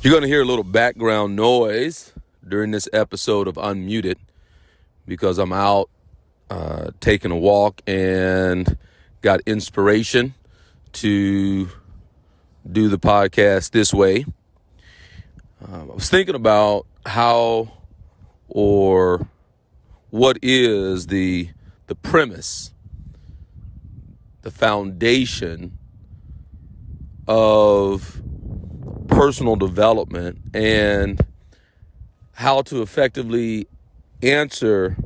You're going to hear a little background noise during this episode of Unmuted because I'm out taking a walk and got inspiration to do the podcast this way. I was thinking about how or what is the premise, the foundation of personal development and how to effectively answer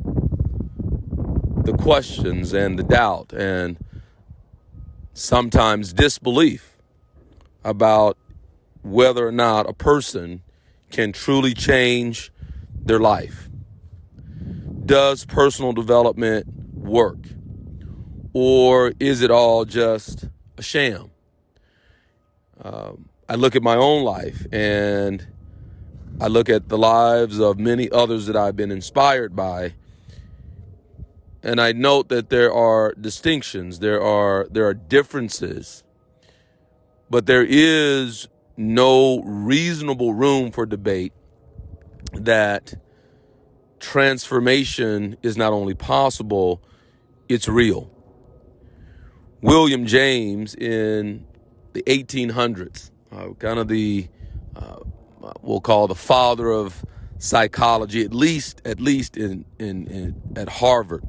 the questions and the doubt and sometimes disbelief about whether or not a person can truly change their life. Does personal development work? Or is it all just a sham? I look at my own life and I look at the lives of many others that I've been inspired by, and I note that there are distinctions, there are differences, but there is no reasonable room for debate that transformation is not only possible, it's real. William James in the 1800s, kind of we'll call the father of psychology, at least at Harvard.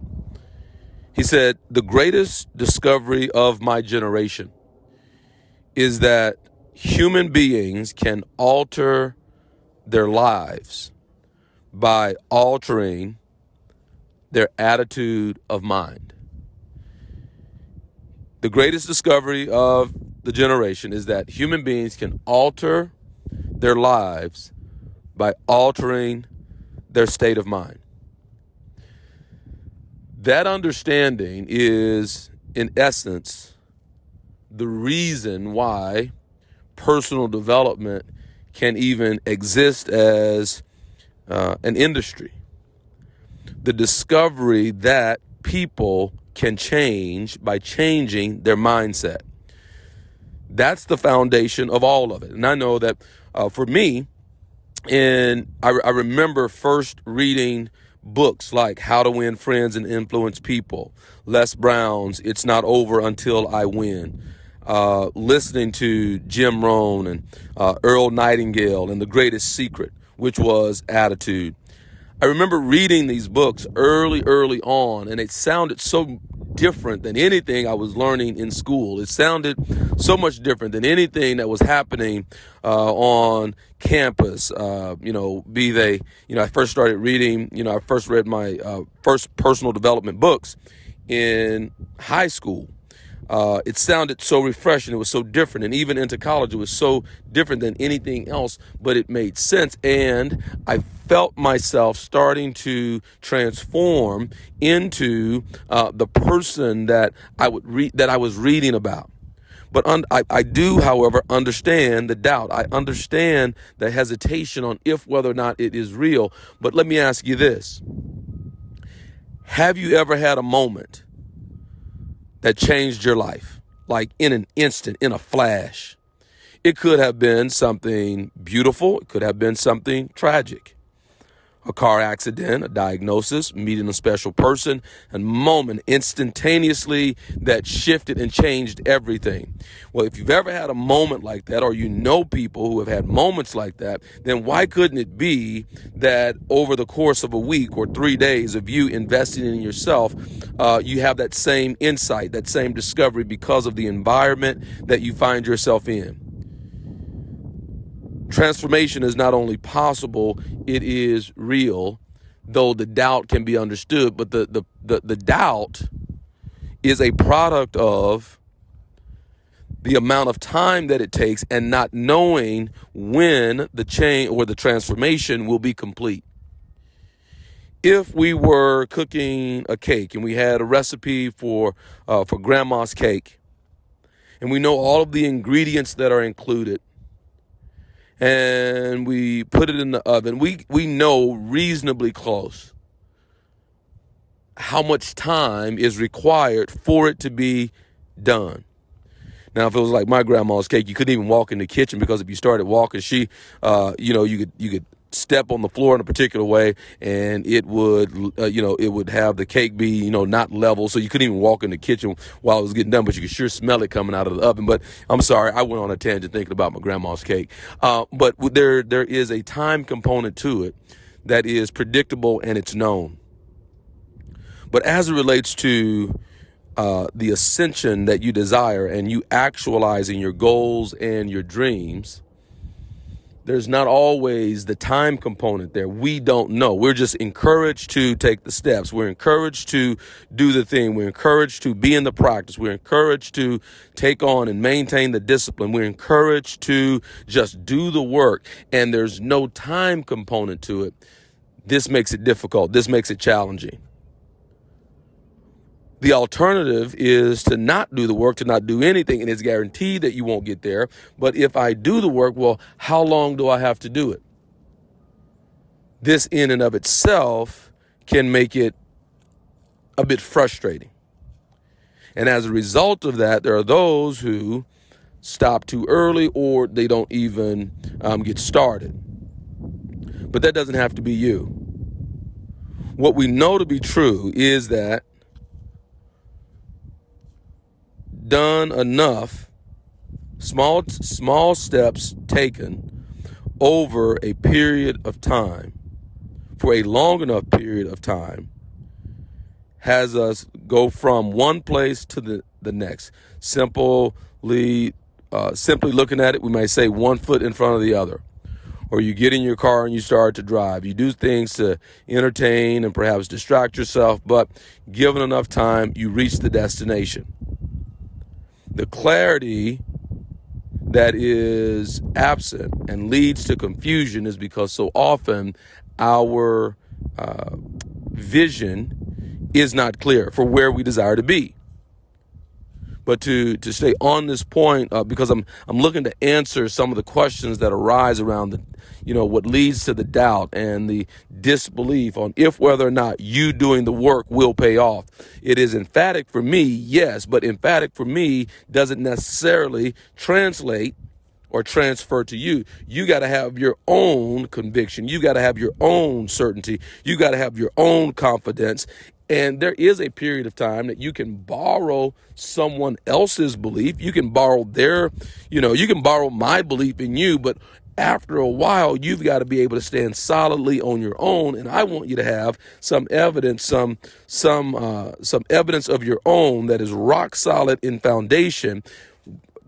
He said, the greatest discovery of my generation is that human beings can alter their lives by altering their attitude of mind. The greatest discovery of the generation is that human beings can alter their lives by altering their state of mind. That understanding is, in essence, the reason why personal development can even exist as an industry. The discovery that people can change by changing their mindset. That's the foundation of all of it. And I know that for me, I remember first reading books like How to Win Friends and Influence People, Les Brown's It's Not Over Until I Win, listening to Jim Rohn and Earl Nightingale and The Greatest Secret, which was Attitude. I remember reading these books early on, and it sounded so different than anything I was learning in school. It sounded so much different than anything that was happening on campus. I first started reading, I first read my first personal development books in high school. It sounded so refreshing. It was so different. And even into college, it was so different than anything else, but it made sense. And I felt myself starting to transform into the person that I was reading about. But I do, however, understand the doubt. I understand the hesitation on whether or not it is real. But let me ask you this. Have you ever had a moment that changed your life, like in an instant, in a flash? It could have been something beautiful. It could have been something tragic. A car accident, a diagnosis, meeting a special person, a moment instantaneously that shifted and changed everything. Well, if you've ever had a moment like that, or you know people who have had moments like that, then why couldn't it be that over the course of a week or 3 days of you investing in yourself, you have that same insight, that same discovery because of the environment that you find yourself in? Transformation is not only possible, it is real, though the doubt can be understood. But the doubt is a product of the amount of time that it takes and not knowing when the change or the transformation will be complete. If we were cooking a cake and we had a recipe for grandma's cake, and we know all of the ingredients that are included, and we put it in the oven, we know reasonably close how much time is required for it to be done. Now, if it was like my grandma's cake, you couldn't even walk in the kitchen, because if you started walking, you could step on the floor in a particular way, and it would, it would have the cake be, not level. So you couldn't even walk in the kitchen while it was getting done, but you could sure smell it coming out of the oven. But I'm sorry, I went on a tangent thinking about my grandma's cake. But there is a time component to it that is predictable and it's known. But as it relates to the ascension that you desire and you actualizing your goals and your dreams, there's not always the time component there. We don't know. We're just encouraged to take the steps. We're encouraged to do the thing. We're encouraged to be in the practice. We're encouraged to take on and maintain the discipline. We're encouraged to just do the work. And there's no time component to it. This makes it difficult. This makes it challenging. The alternative is to not do the work, to not do anything, and it's guaranteed that you won't get there. But if I do the work, well, how long do I have to do it? This in and of itself can make it a bit frustrating. And as a result of that, there are those who stop too early, or they don't even get started. But that doesn't have to be you. What we know to be true is that done enough, small steps taken over a period of time, for a long enough period of time, has us go from one place to the next. Simply looking at it, we might say one foot in front of the other. Or you get in your car and you start to drive. You do things to entertain and perhaps distract yourself, but given enough time, you reach the destination. The clarity that is absent and leads to confusion is because so often our vision is not clear for where we desire to be. But to stay on this point, because I'm looking to answer some of the questions that arise around what leads to the doubt and the disbelief on if whether or not you doing the work will pay off. It is emphatic for me, yes, but emphatic for me doesn't necessarily translate or transfer to you. You got to have your own conviction. You got to have your own certainty. You got to have your own confidence. And there is a period of time that you can borrow someone else's belief. You can borrow you can borrow my belief in you, but after a while, you've got to be able to stand solidly on your own. And I want you to have some evidence, some evidence of your own that is rock solid in foundation,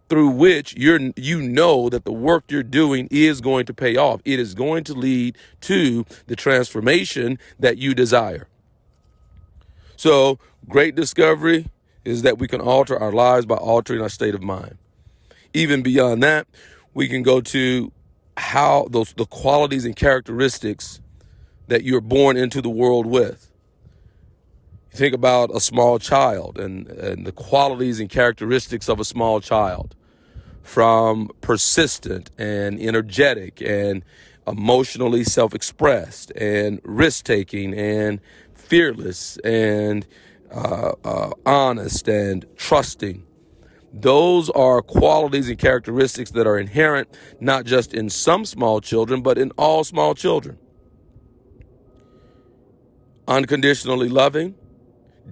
through which you know that the work you're doing is going to pay off. It is going to lead to the transformation that you desire. So great discovery is that we can alter our lives by altering our state of mind. Even beyond that, we can go to how the qualities and characteristics that you're born into the world with. You think about a small child and the qualities and characteristics of a small child, from persistent and energetic and emotionally self-expressed and risk-taking and fearless and honest and trusting. Those are qualities and characteristics that are inherent not just in some small children, but in all small children. Unconditionally loving,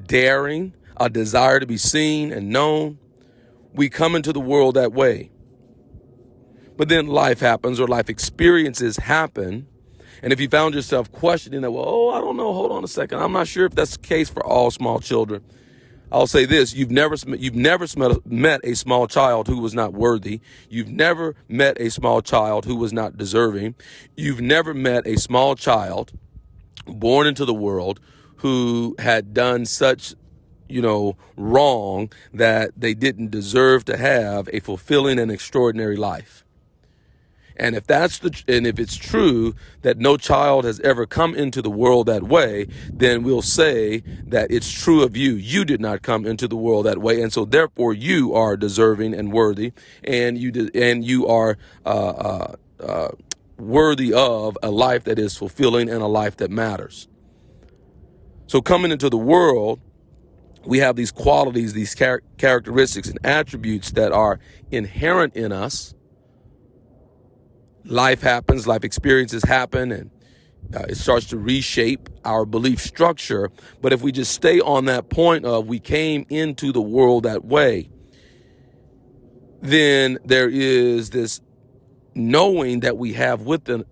daring, a desire to be seen and known. We come into the world that way. But then life happens, or life experiences happen. And if you found yourself questioning that, I don't know, hold on a second, I'm not sure if that's the case for all small children. I'll say this: you've never met a small child who was not worthy. You've never met a small child who was not deserving. You've never met a small child born into the world who had done such, wrong that they didn't deserve to have a fulfilling and extraordinary life. And if it's true that no child has ever come into the world that way, then we'll say that it's true of you. You did not come into the world that way, and so therefore you are deserving and worthy, and you are worthy of a life that is fulfilling and a life that matters. So coming into the world we have these qualities, these characteristics and attributes that are inherent in us. Life happens, life experiences happen, and it starts to reshape our belief structure. But if we just stay on that point of we came into the world that way, then there is this knowing that we have within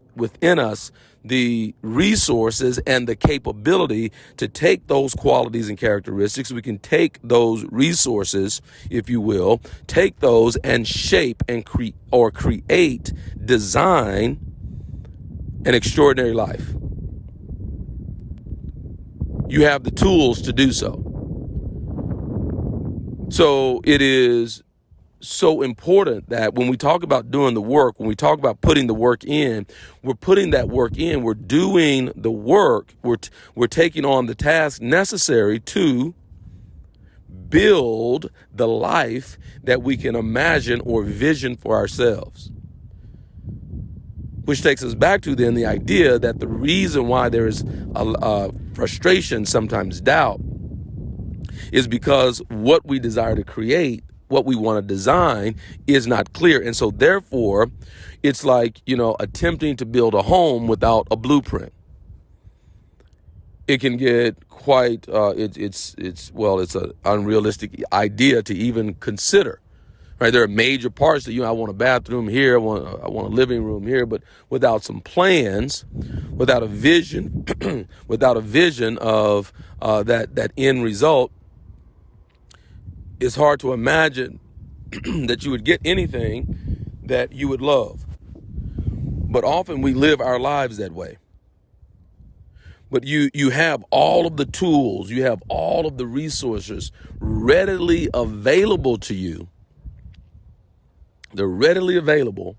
us the resources and the capability to take those qualities and characteristics. We can take those resources, if you will, take those and shape and create, design an extraordinary life. You have the tools to do so. So it is so important that when we talk about doing the work, when we talk about putting the work in, we're putting that work in, we're doing the work, we're taking on the task necessary to build the life that we can imagine or vision for ourselves. Which takes us back to then the idea that the reason why there is a frustration, sometimes doubt, is because what we desire to create, what we want to design, is not clear. And so therefore, it's like, attempting to build a home without a blueprint. It can get quite, it's an unrealistic idea to even consider. Right, there are major parts that I want a bathroom here, I want a living room here, but without some plans, without a vision, without a vision of that end result, it's hard to imagine that you would get anything that you would love. But often we live our lives that way. But you have all of the tools, you have all of the resources readily available to you. They're readily available,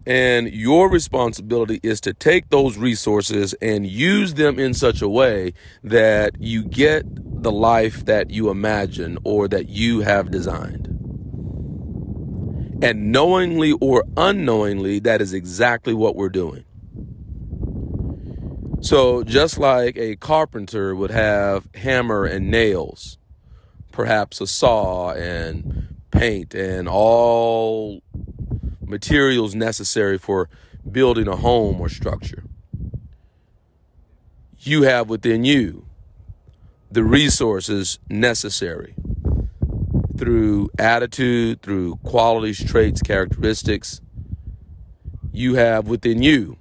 and your responsibility is to take those resources and use them in such a way that you get the life that you imagine or that you have designed. And knowingly or unknowingly, that is exactly what we're doing. So just like a carpenter would have hammer and nails, perhaps a saw and paint and all materials necessary for building a home or structure, you have within you the resources necessary through attitude, through qualities, traits, characteristics. You have within you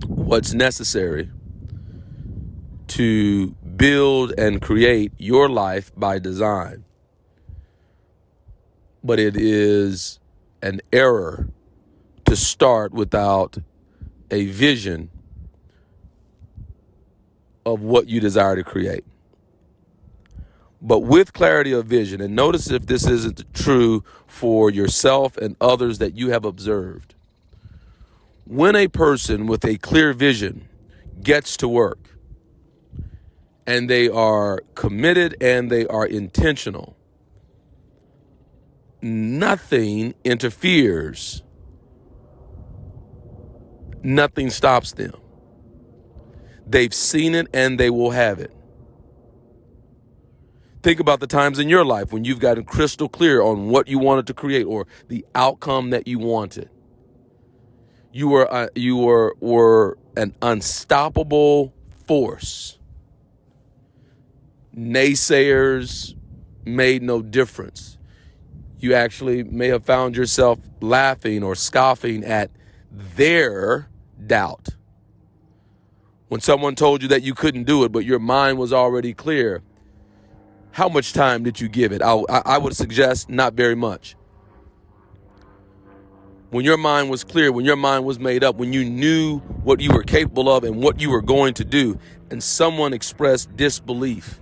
what's necessary to build and create your life by design. But it is an error to start without a vision of what you desire to create. But with clarity of vision, and notice if this isn't true for yourself and others that you have observed, when a person with a clear vision gets to work and they are committed and they are intentional, nothing interferes. Nothing stops them. They've seen it and they will have it. Think about the times in your life when you've gotten crystal clear on what you wanted to create or the outcome that you wanted. You were an unstoppable force. Naysayers made no difference. You actually may have found yourself laughing or scoffing at their doubt. When someone told you that you couldn't do it, but your mind was already clear, how much time did you give it? I would suggest not very much. When your mind was clear, when your mind was made up, when you knew what you were capable of and what you were going to do, and someone expressed disbelief,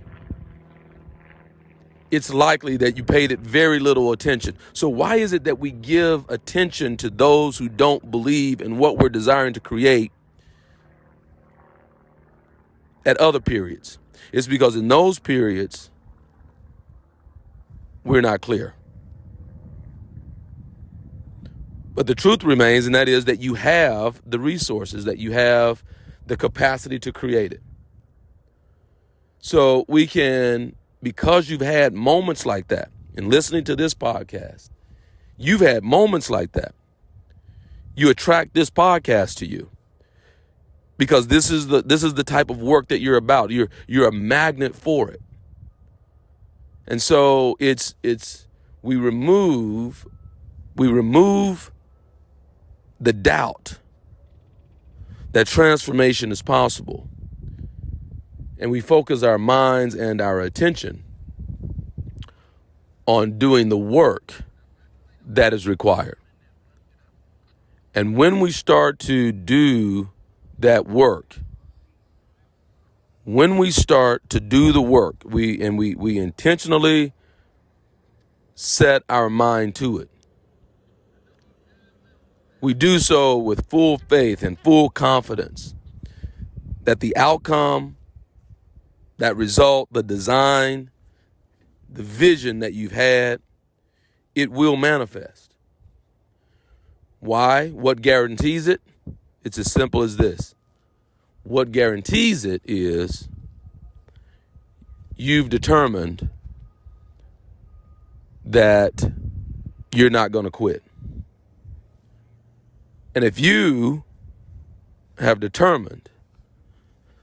it's likely that you paid it very little attention. So why is it that we give attention to those who don't believe in what we're desiring to create at other periods? It's because in those periods, we're not clear. But the truth remains, and that is that you have the resources, that you have the capacity to create it. So we can, because you've had moments like that, and listening to this podcast, you've had moments like that. You attract this podcast to you because this is the type of work that you're about. You're a magnet for it. And so we remove the doubt that transformation is possible. And we focus our minds and our attention on doing the work that is required. And when we start to do that work, when we start to do the work, we intentionally set our mind to it. We do so with full faith and full confidence that the outcome, that result, the design, the vision that you've had, it will manifest. Why? What guarantees it? It's as simple as this. What guarantees it is you've determined that you're not going to quit. And if you have determined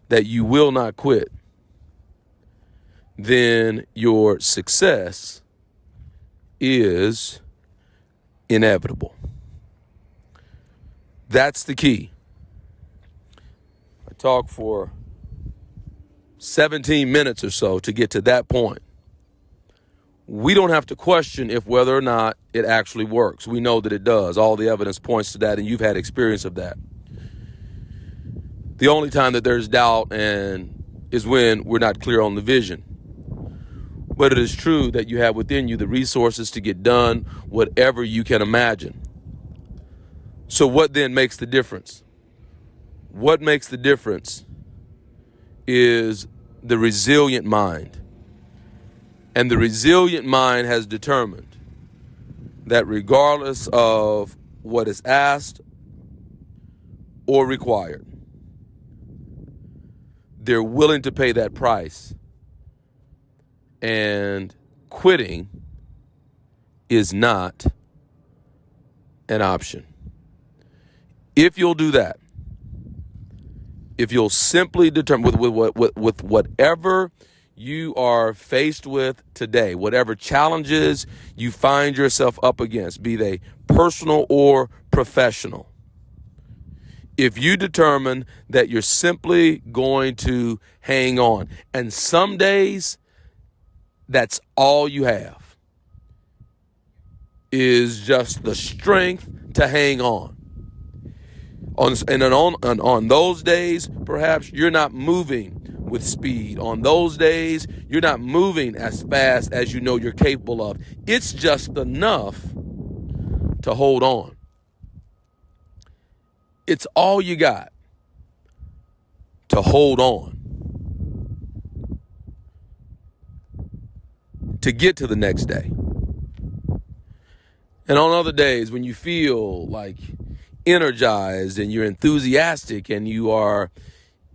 that you will not quit, then your success is inevitable. That's the key. I talked for 17 minutes or so to get to that point. We don't have to question if whether or not it actually works. We know that it does. All the evidence points to that, and you've had experience of that. The only time that there's doubt is when we're not clear on the vision. But it is true that you have within you the resources to get done whatever you can imagine. So what then makes the difference? What makes the difference is the resilient mind. And the resilient mind has determined that regardless of what is asked or required, they're willing to pay that price. And quitting is not an option. If you'll do that, if you'll simply determine with whatever you are faced with today, whatever challenges you find yourself up against, be they personal or professional, if you determine that you're simply going to hang on, and some days that's all you have is just the strength to hang on. On those days, perhaps you're not moving with speed. On those days, you're not moving as fast as you know you're capable of. It's just enough to hold on. It's all you got to hold on, to get to the next day. And on other days when you feel like energized and you're enthusiastic and you are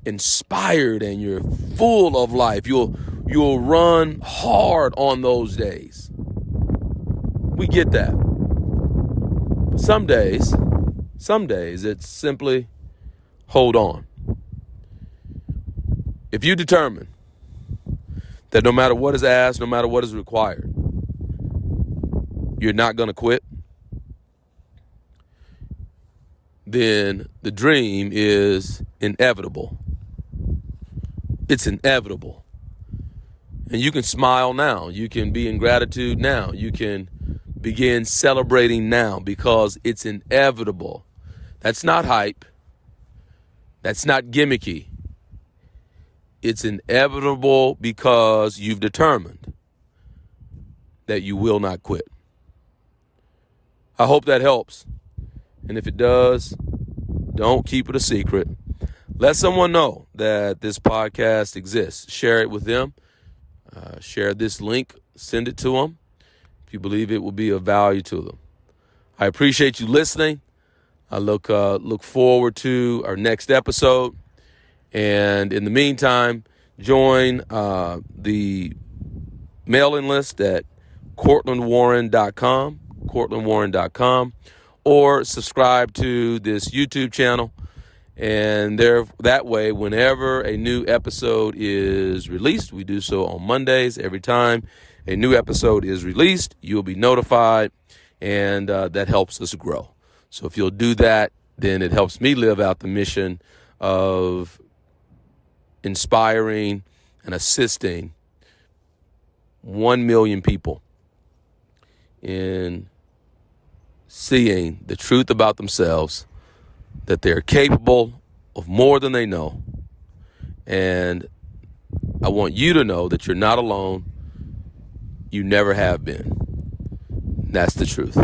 inspired and you're full of life, you'll run hard on those days. We get that. But some days it's simply hold on. If you determine that no matter what is asked, no matter what is required, you're not going to quit, then the dream is inevitable. It's inevitable. And you can smile now. You can be in gratitude now. You can begin celebrating now because it's inevitable. That's not hype. That's not gimmicky. It's inevitable because you've determined that you will not quit. I hope that helps. And if it does, don't keep it a secret. Let someone know that this podcast exists. Share it with them. Share this link. Send it to them if you believe it will be of value to them. I appreciate you listening. I look forward to our next episode. And in the meantime, join the mailing list at courtlandwarren.com, or subscribe to this YouTube channel. And that way, whenever a new episode is released, we do so on Mondays. Every time a new episode is released, you'll be notified, and that helps us grow. So if you'll do that, then it helps me live out the mission of inspiring and assisting 1 million people in seeing the truth about themselves, that they're capable of more than they know. And I want you to know that you're not alone. You never have been. That's the truth.